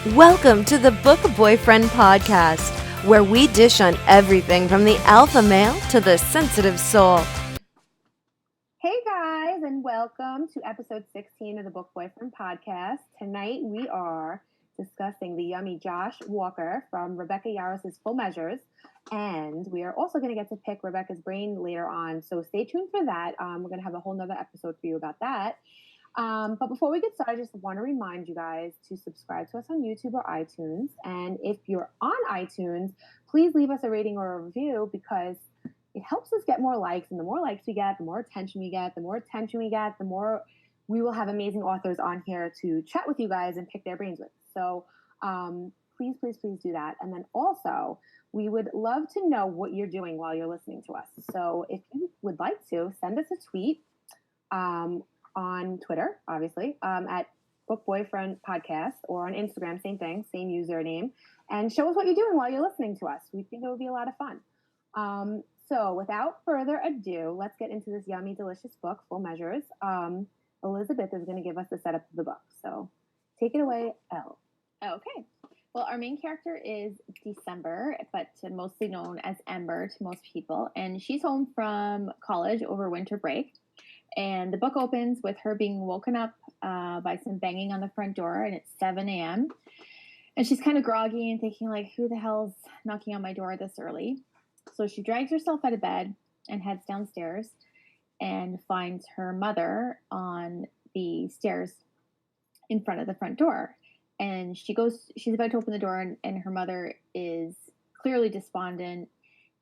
Welcome to the Book Boyfriend podcast, where we dish on everything from the alpha male to the sensitive soul. Hey guys, and welcome to episode 16 of the Book Boyfriend podcast. Tonight we are discussing the yummy Josh Walker from Rebecca Yarros' Full Measures, and we are also going to get to pick Rebecca's brain later on, so stay tuned for that. We're going to have a whole nother episode for you about that. But before we get started, I just want to remind you guys to subscribe to us on YouTube or iTunes. And if you're on iTunes, please leave us a rating or a review because it helps us get more likes. And the more likes we get, the more attention we get. The more attention we get, the more we will have amazing authors on here to chat with you guys and pick their brains with. So please, please, please do that. And then also, we would love to know what you're doing while you're listening to us. So if you would like to, send us a tweet. On Twitter, obviously, at Book Boyfriend Podcast, or on Instagram, same thing, same username, and show us what you're doing while you're listening to us. We think it would be a lot of fun. So without further ado, let's get into this yummy, delicious book, Full Measures. Elizabeth is going to give us the setup of the book. So take it away, Elle. Okay. Well, our main character is December, but mostly known as Ember to most people, and she's home from college over winter break. And the book opens with her being woken up by some banging on the front door, and it's 7 a.m. And she's kind of groggy and thinking, like, who the hell's knocking on my door this early? So she drags herself out of bed and heads downstairs and finds her mother on the stairs in front of the front door. And she's about to open the door, and her mother is clearly despondent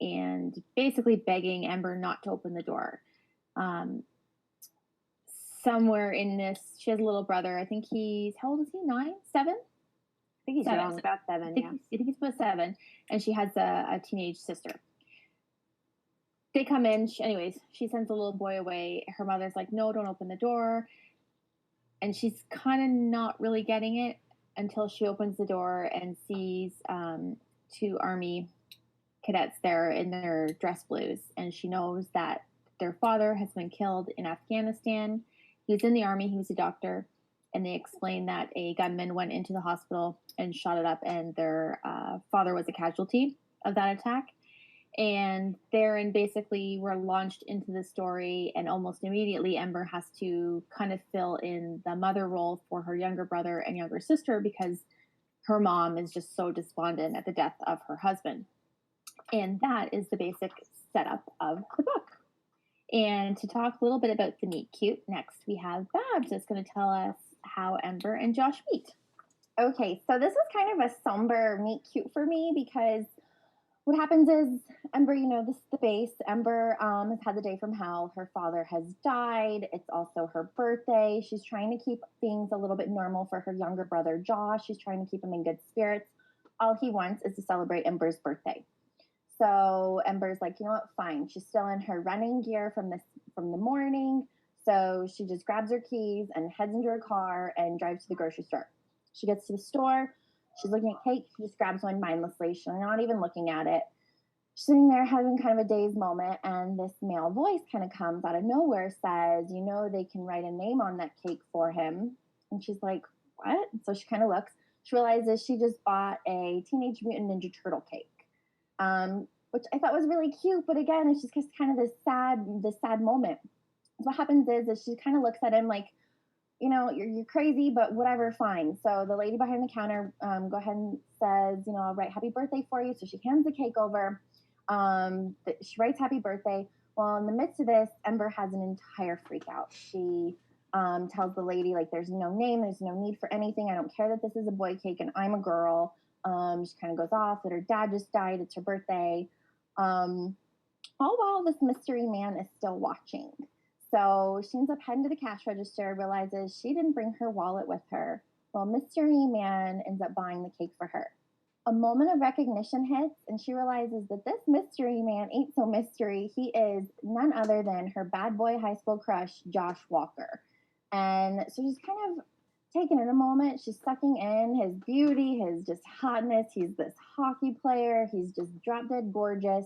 and basically begging Ember not to open the door. Somewhere in this, she has a little brother. I think how old is he? 9? 7? I think he's young, about 7, yeah. I think he's about 7, and she has a teenage sister. They come in. She sends the little boy away. Her mother's like, no, don't open the door. And she's kind of not really getting it until she opens the door and sees 2 Army cadets there in their dress blues. And she knows that their father has been killed in Afghanistan. He was in the Army. He was a doctor. And they explain that a gunman went into the hospital and shot it up, and their father was a casualty of that attack. And therein, basically, we're launched into the story, and almost immediately Ember has to kind of fill in the mother role for her younger brother and younger sister because her mom is just so despondent at the death of her husband. And that is the basic setup of the book. And to talk a little bit about the meet cute, next we have Babs that's going to tell us how Ember and Josh meet. Okay, so this is kind of a somber meet cute for me because what happens is Ember, this is the base. Ember has had the day from hell. Her father has died. It's also her birthday. She's trying to keep things a little bit normal for her younger brother, Josh. She's trying to keep him in good spirits. All he wants is to celebrate Ember's birthday. So Ember's like, you know what, fine. She's still in her running gear from the morning. So she just grabs her keys and heads into her car and drives to the grocery store. She gets to the store. She's looking at cake. She just grabs one mindlessly. She's not even looking at it. She's sitting there having kind of a dazed moment. And this male voice kind of comes out of nowhere, says, they can write a name on that cake for him. And she's like, what? So she kind of looks. She realizes she just bought a Teenage Mutant Ninja Turtle cake. Which I thought was really cute, but again, it's just kind of this sad moment. So what happens is she kind of looks at him like, you're crazy, but whatever, fine. So the lady behind the counter, go ahead and says, I'll write happy birthday for you. So she hands the cake over. She writes happy birthday. Well, in the midst of this, Ember has an entire freak out. She tells the lady, like, there's no name, there's no need for anything. I don't care that this is a boy cake and I'm a girl. She kind of goes off that her dad just died. It's her birthday. All while this mystery man is still watching. So she ends up heading to the cash register, realizes she didn't bring her wallet with her. Well, mystery man ends up buying the cake for her. A moment of recognition hits, and she realizes that this mystery man ain't so mystery. He is none other than her bad boy high school crush, Josh Walker. And so she's kind of taking it a moment. She's sucking in his beauty, his just hotness. He's this hockey player. He's just drop dead gorgeous.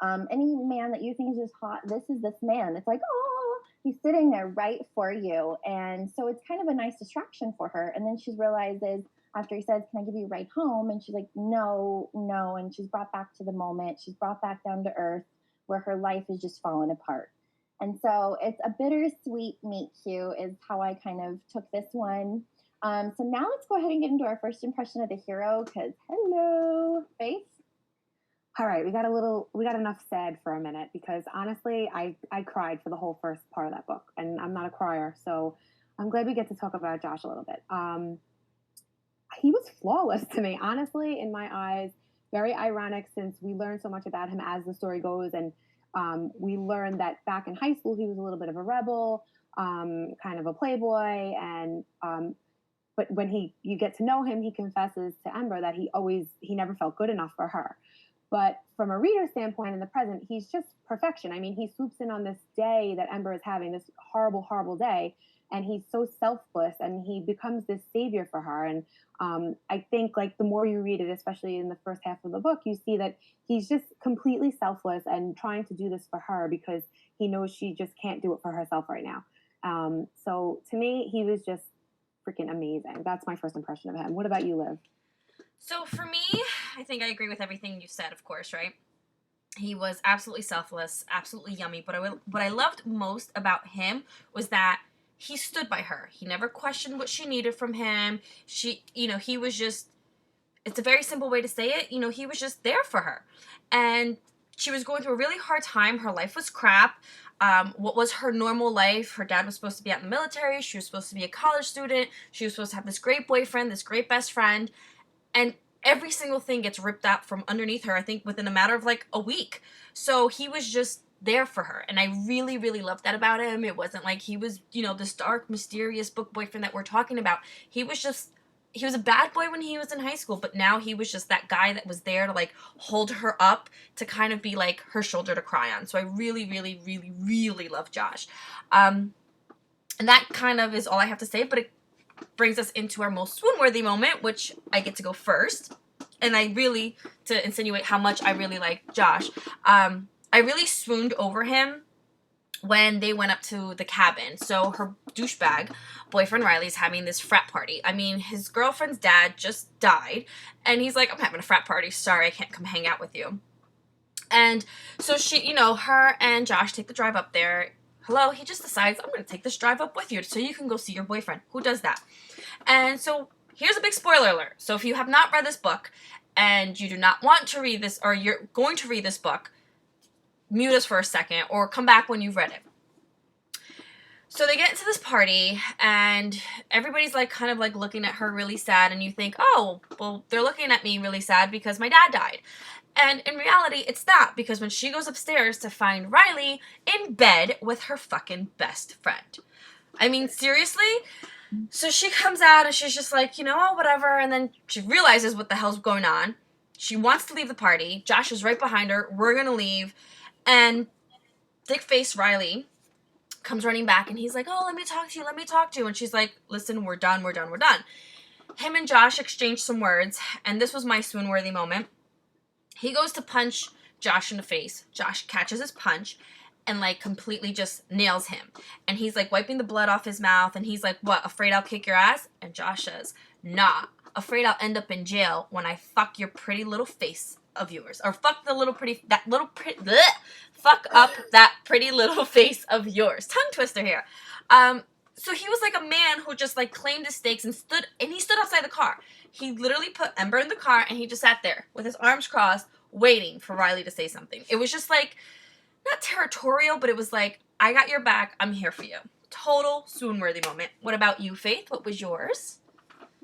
Any man that you think is just hot, this is this man. It's like, oh, he's sitting there right for you. And so it's kind of a nice distraction for her. And then she realizes after he says, can I give you a ride home? And she's like, no. And she's brought back to the moment. She's brought back down to earth where her life is just falling apart. And so it's a bittersweet meet cute is how I kind of took this one. So now let's go ahead and get into our first impression of the hero, because hello, Faith. All right, we got enough sad for a minute, because honestly, I cried for the whole first part of that book, and I'm not a crier, so I'm glad we get to talk about Josh a little bit. He was flawless to me, honestly, in my eyes. Very ironic, since we learn so much about him as the story goes, and we learned that back in high school he was a little bit of a rebel, kind of a playboy, and but when you get to know him, he confesses to Ember that he never felt good enough for her. But from a reader standpoint in the present, he's just perfection. I mean, he swoops in on this day that Ember is having, this horrible, horrible day, and he's so selfless, and he becomes this savior for her. And I think, like, the more you read it, especially in the first half of the book, you see that he's just completely selfless and trying to do this for her because he knows she just can't do it for herself right now. So to me, he was just freaking amazing. That's my first impression of him. What about you, Liv? So for me, I think I agree with everything you said, of course, right? He was absolutely selfless, absolutely yummy. But what I loved most about him was that he stood by her. He never questioned what she needed from him. He was just, it's a very simple way to say it, he was just there for her. And she was going through a really hard time. Her life was crap. What was her normal life? Her dad was supposed to be out in the military. She was supposed to be a college student. She was supposed to have this great boyfriend, this great best friend. And every single thing gets ripped out from underneath her, I think, within a matter of like a week. So he was just there for her. And I really, really loved that about him. It wasn't like he was, this dark, mysterious book boyfriend that we're talking about. He was a bad boy when he was in high school, but now he was just that guy that was there to like hold her up, to kind of be like her shoulder to cry on. So I really, really, really, really love Josh. And that kind of is all I have to say, but it brings us into our most swoon-worthy moment, which I get to go first. And to insinuate how much I really like Josh, I really swooned over him when they went up to the cabin. So her douchebag boyfriend Riley's having this frat party. I mean, his girlfriend's dad just died, and he's like, I'm having a frat party. Sorry, I can't come hang out with you. And so she, her and Josh take the drive up there. Hello, he just decides, I'm going to take this drive up with you so you can go see your boyfriend. Who does that? And so here's a big spoiler alert. So if you have not read this book and you do not want to read this, or you're going to read this book, mute us for a second or come back when you've read it. So they get into this party and everybody's like kind of like looking at her really sad, and you think, oh, well, they're looking at me really sad because my dad died. And in reality, it's not, because when she goes upstairs to find Riley in bed with her fucking best friend. I mean, seriously? So she comes out and she's just like, whatever. And then she realizes what the hell's going on. She wants to leave the party. Josh is right behind her. We're going to leave. And thick-faced Riley comes running back and he's like, oh, let me talk to you. And she's like, listen, we're done. Him and Josh exchange some words. And this was my swoon-worthy moment. He goes to punch Josh in the face. Josh catches his punch and like completely just nails him. And he's like wiping the blood off his mouth. And he's like, what, afraid I'll kick your ass? And Josh says, nah, afraid I'll end up in jail when I fuck your pretty little face of yours. Or fuck up that pretty little face of yours. Tongue twister here. So he was like a man who just like claimed his stakes and he stood outside the car. He literally put Ember in the car and he just sat there with his arms crossed waiting for Riley to say something. It was just like, not territorial, but it was like, I got your back. I'm here for you. Total swoon-worthy moment. What about you, Faith? What was yours?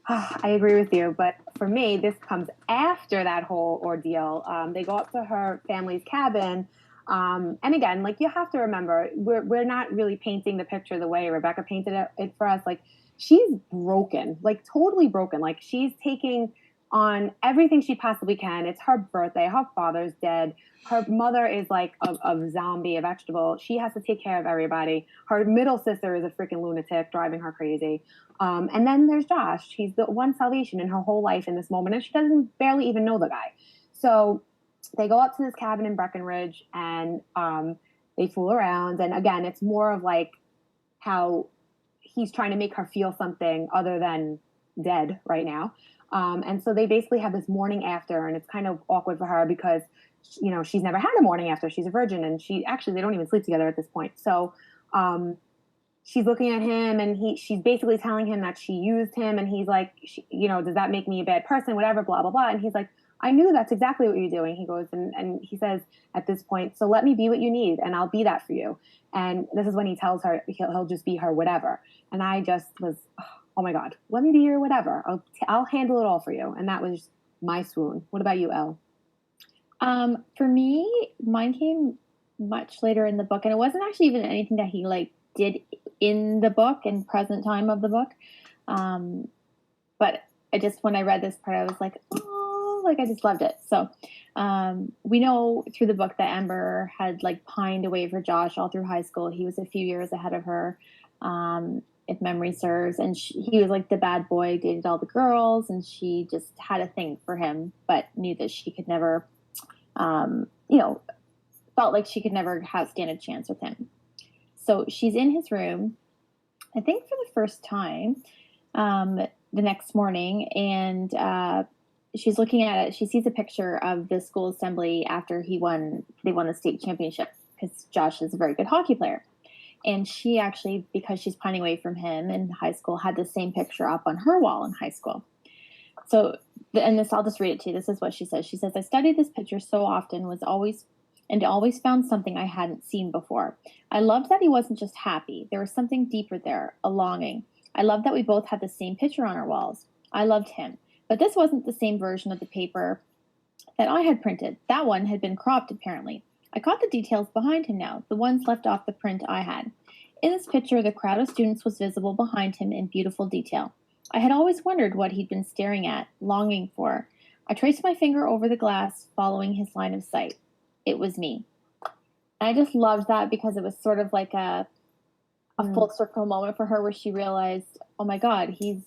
I agree with you, but for me, this comes after that whole ordeal. They go up to her family's cabin. And again, like, you have to remember, we're not really painting the picture the way Rebecca painted it for us. Like, she's broken, like totally broken. Like, she's taking on everything she possibly can. It's her birthday. Her father's dead. Her mother is like a zombie, a vegetable. She has to take care of everybody. Her middle sister is a freaking lunatic, driving her crazy. And then there's Josh. He's the one salvation in her whole life in this moment, and she doesn't barely even know the guy. So they go up to this cabin in Breckenridge, and they fool around. And again, it's more of like how he's trying to make her feel something other than dead right now. And so they basically have this morning after, and it's kind of awkward for her because, you know, she's never had a morning after. She's a virgin, and they don't even sleep together at this point. So she's looking at him, and she's basically telling him that she used him, and he's like, you know, does that make me a bad person? Whatever, blah, blah, blah. And he's like, I knew that's exactly what you're doing. He goes, and he says at this point, so let me be what you need, and I'll be that for you. And this is when he tells her he'll just be her whatever. And I just was, oh my God, let me be your whatever. I'll handle it all for you. And that was my swoon. What about you, Elle? For me, mine came much later in the book, and it wasn't actually even anything that he like did in the book and present time of the book. But when I read this part, I was like, oh, like I just loved it. So we know through the book that Ember had like pined away for Josh all through high school. He was a few years ahead of her, if memory serves. And he was like the bad boy, dated all the girls, and she just had a thing for him, but knew that she could never, felt like she could never stand a chance with him. So she's in his room, I think for the first time, the next morning, and she's looking at it. She sees a picture of the school assembly after they won the state championship, because Josh is a very good hockey player. And she actually, because she's pining away from him in high school, had the same picture up on her wall in high school. So, I'll just read it to you. This is what she says. She says, I studied this picture so often, always found something I hadn't seen before. I loved that he wasn't just happy. There was something deeper there, a longing. I loved that we both had the same picture on our walls. I loved him. But this wasn't the same version of the paper that I had printed. That one had been cropped, apparently. I caught the details behind him now, the ones left off the print I had. In this picture, the crowd of students was visible behind him in beautiful detail. I had always wondered what he'd been staring at, longing for. I traced my finger over the glass, following his line of sight. It was me. And I just loved that because it was sort of like a full circle moment for her where she realized, oh my God, he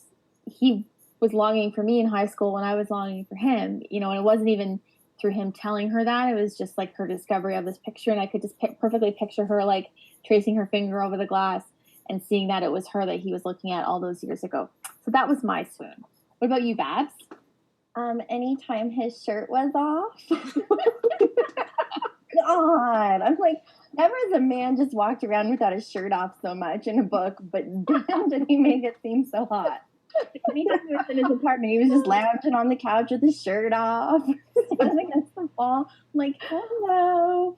was longing for me in high school when I was longing for him, and it wasn't even through him telling her that. It was just like her discovery of this picture, and I could just perfectly picture her like tracing her finger over the glass and seeing that it was her that he was looking at all those years ago. So that was my swoon. What about you, Babs? Anytime his shirt was off. God, I'm like, never has a man just walked around without his shirt off so much in a book, but damn did he make it seem so hot. Anytime he was in his apartment, he was just lounging on the couch with his shirt off, standing against the wall. I'm like, hello.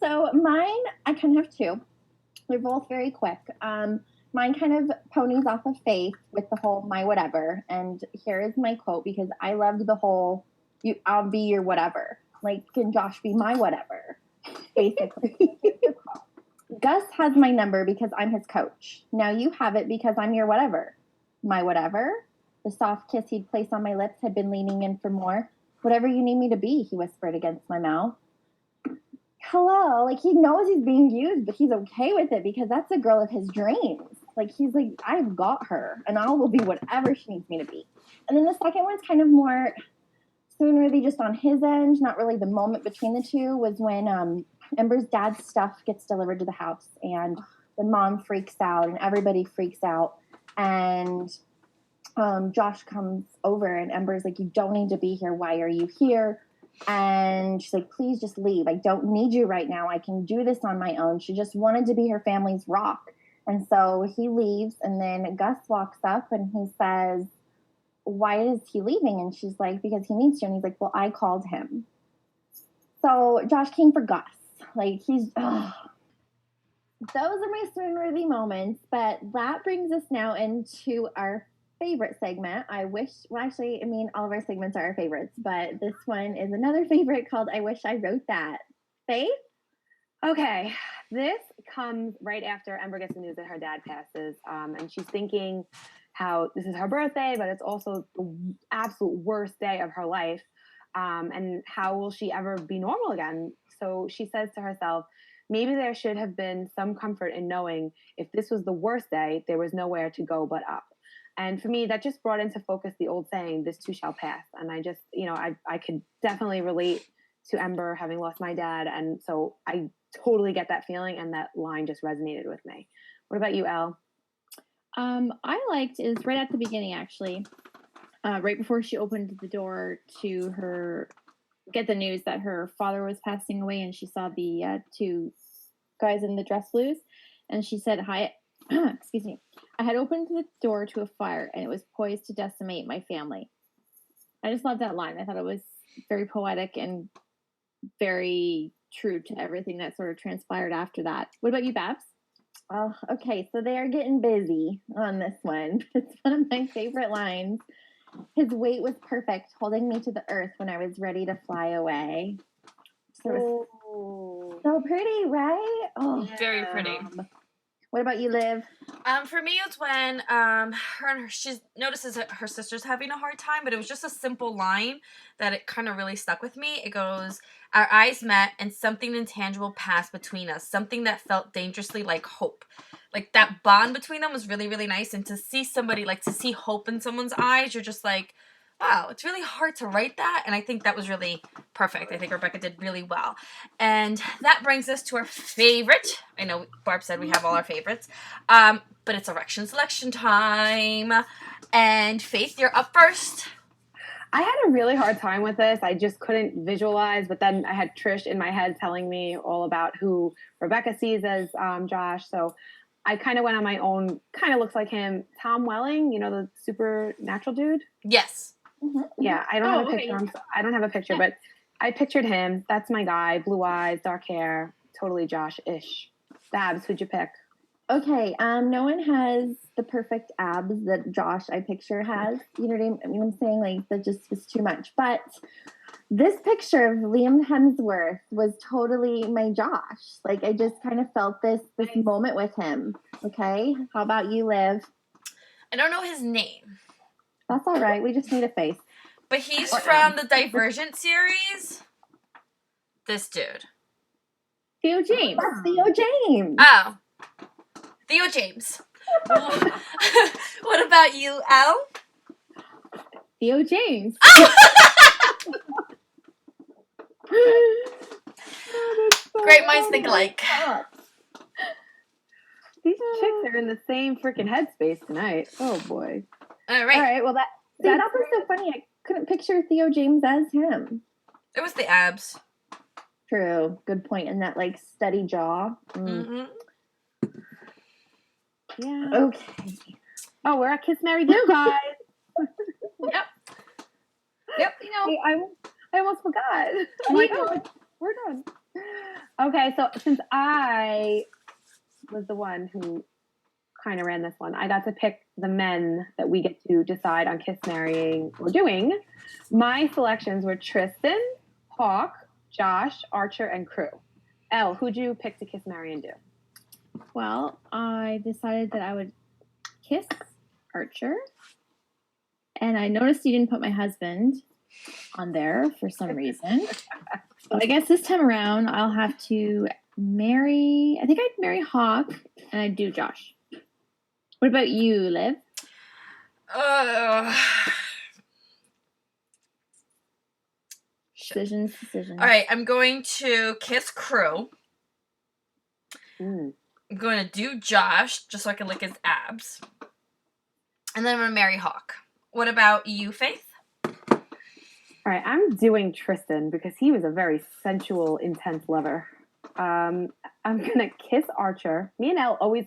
So mine, I kind of have two. They're both very quick. Mine kind of ponies off of Faith with the whole my whatever. And here is my quote, because I loved the whole, I'll be your whatever. Like, can Josh be my whatever? Basically. Gus has my number because I'm his coach. Now you have it because I'm your whatever. My whatever. The soft kiss he'd placed on my lips had been leaning in for more. Whatever you need me to be, he whispered against my mouth. Hello. Like, he knows he's being used, but he's okay with it because that's the girl of his dreams. Like, he's like, I've got her, and I will be whatever she needs me to be. And then the second one's kind of more swoon-worthy just on his end, not really the moment between the two, was when Ember's dad's stuff gets delivered to the house, and the mom freaks out, and everybody freaks out. And Josh comes over, and Ember's like, you don't need to be here. Why are you here? And she's like, please just leave. I don't need you right now. I can do this on my own. She just wanted to be her family's rock. And so he leaves, and then Gus walks up, and he says, why is he leaving? And she's like, because he needs to. And he's like, well, I called him. So Josh came for Gus. Like, those are my swoon-worthy moments. But that brings us now into our favorite segment. All of our segments are our favorites, but this one is another favorite called I Wish I Wrote That. Faith? Okay, this comes right after Ember gets the news that her dad passes, and she's thinking how this is her birthday, but it's also the absolute worst day of her life, and how will she ever be normal again? So she says to herself, maybe there should have been some comfort in knowing if this was the worst day, there was nowhere to go but up. And for me, that just brought into focus the old saying, this too shall pass. And I just, I could definitely relate to Ember having lost my dad. And so I totally get that feeling, and that line just resonated with me. What about you, Elle? I liked is right at the beginning, actually. right before she opened the door to get the news that her father was passing away, and she saw the two guys in the dress blues, and she said, "Hi, excuse me. I had opened the door to a fire, and it was poised to decimate my family." I just love that line. I thought it was very poetic and very true to everything that sort of transpired after that. What about you, Babs? Oh, okay. So they are getting busy on this one. It's one of my favorite lines. His weight was perfect, holding me to the earth when I was ready to fly away. So pretty, right? Oh, Very pretty. What about you, Liv? For me, it's when she notices that her sister's having a hard time, but it was just a simple line that it kind of really stuck with me. It goes, "Our eyes met, and something intangible passed between us. Something that felt dangerously like hope." Like, that bond between them was really, really nice. And to see somebody, like, to see hope in someone's eyes, you're just like, wow, it's really hard to write that. And I think that was really perfect. I think Rebecca did really well. And that brings us to our favorite. I know Barb said we have all our favorites. But it's erection selection time. And Faith, you're up first. I had a really hard time with this. I just couldn't visualize, but then I had Trish in my head telling me all about who Rebecca sees as Josh. So I kind of went on my own, kind of looks like him. Tom Welling, you know, the supernatural dude? Yes. Mm-hmm. Yeah, I don't have a picture. I don't have a picture, but I pictured him. That's my guy. Blue eyes, dark hair, totally Josh-ish. Babs, who'd you pick? Okay, no one has the perfect abs that Josh, I picture, has. You know what I mean? I'm saying, like, that just was too much. But this picture of Liam Hemsworth was totally my Josh. Like, I just kind of felt this moment with him. Okay, how about you, Liv? I don't know his name. That's all right. We just need a face. But he's from the Divergent series. This dude. Theo James. That's Theo James. Oh. Theo James. What about you, Elle? Theo James. Great minds think alike. These chicks are in the same freaking headspace tonight. Oh, boy. All All right. right, well, that was so funny. I couldn't picture Theo James as him. It was the abs. True. Good point. And that, like, steady jaw. Mm-hmm. Yeah. Okay. Oh, we're at Kiss, Marry, Do, guys. Yep, you know. I almost forgot. I'm like, oh, we're done. Okay, so since I was the one who kind of ran this one, I got to pick the men that we get to decide on Kiss, Marrying, or Doing. My selections were Tristan, Hawk, Josh, Archer, and Crew. Elle, who'd you pick to Kiss, Marry, and Do? Well, I decided that I would kiss Archer. And I noticed you didn't put my husband on there for some reason. But I guess this time around, I'll have to marry... I think I'd marry Hawk, and I'd do Josh. What about you, Liv? Decisions. All right, I'm going to kiss Crew. Mm. I'm going to do Josh, just so I can lick his abs. And then I'm going to marry Hawk. What about you, Faith? All right, I'm doing Tristan because he was a very sensual, intense lover. I'm going to kiss Archer. Me and Elle always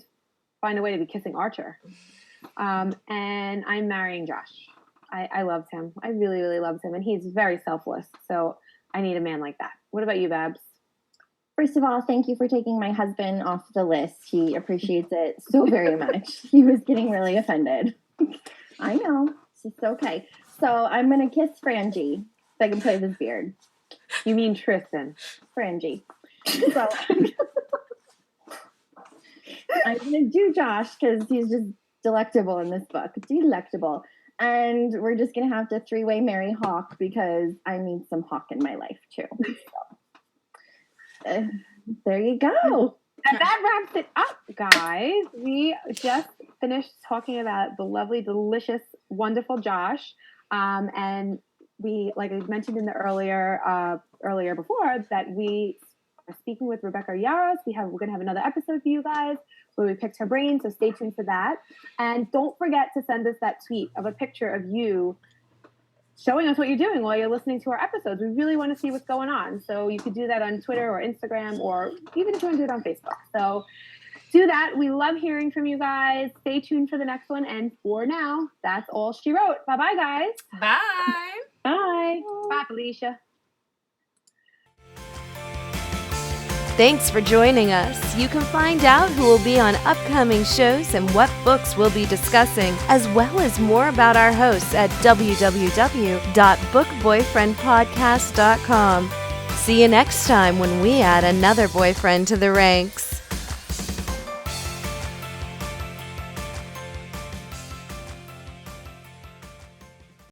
find a way to be kissing Archer. And I'm marrying Josh. I loved him. I really, really loved him. And he's very selfless. So I need a man like that. What about you, Babs? First of all, thank you for taking my husband off the list. He appreciates it so very much. He was getting really offended. I know. It's okay. So I'm going to kiss Frangie so I can play with his beard. You mean Tristan? Frangie. So I'm going to do Josh because he's just delectable in this book. Delectable. And we're just going to have to three-way marry Hawk because I need some Hawk in my life too. So, there you go. And that wraps it up, guys. We just finished talking about the lovely, delicious, wonderful Josh. And we, like I mentioned in the earlier before, that we are speaking with Rebecca Yarros. We're going to have another episode for you guys where we picked her brain. So stay tuned for that. And don't forget to send us that tweet of a picture of you showing us what you're doing while you're listening to our episodes. We really want to see what's going on. So you could do that on Twitter or Instagram, or even if you want to do it on Facebook. So do that. We love hearing from you guys. Stay tuned for the next one. And for now, that's all she wrote. Bye-bye, guys. Bye. Bye. Bye, Felicia. Thanks for joining us. You can find out who will be on upcoming shows and what books we'll be discussing, as well as more about our hosts at www.bookboyfriendpodcast.com. See you next time when we add another boyfriend to the ranks.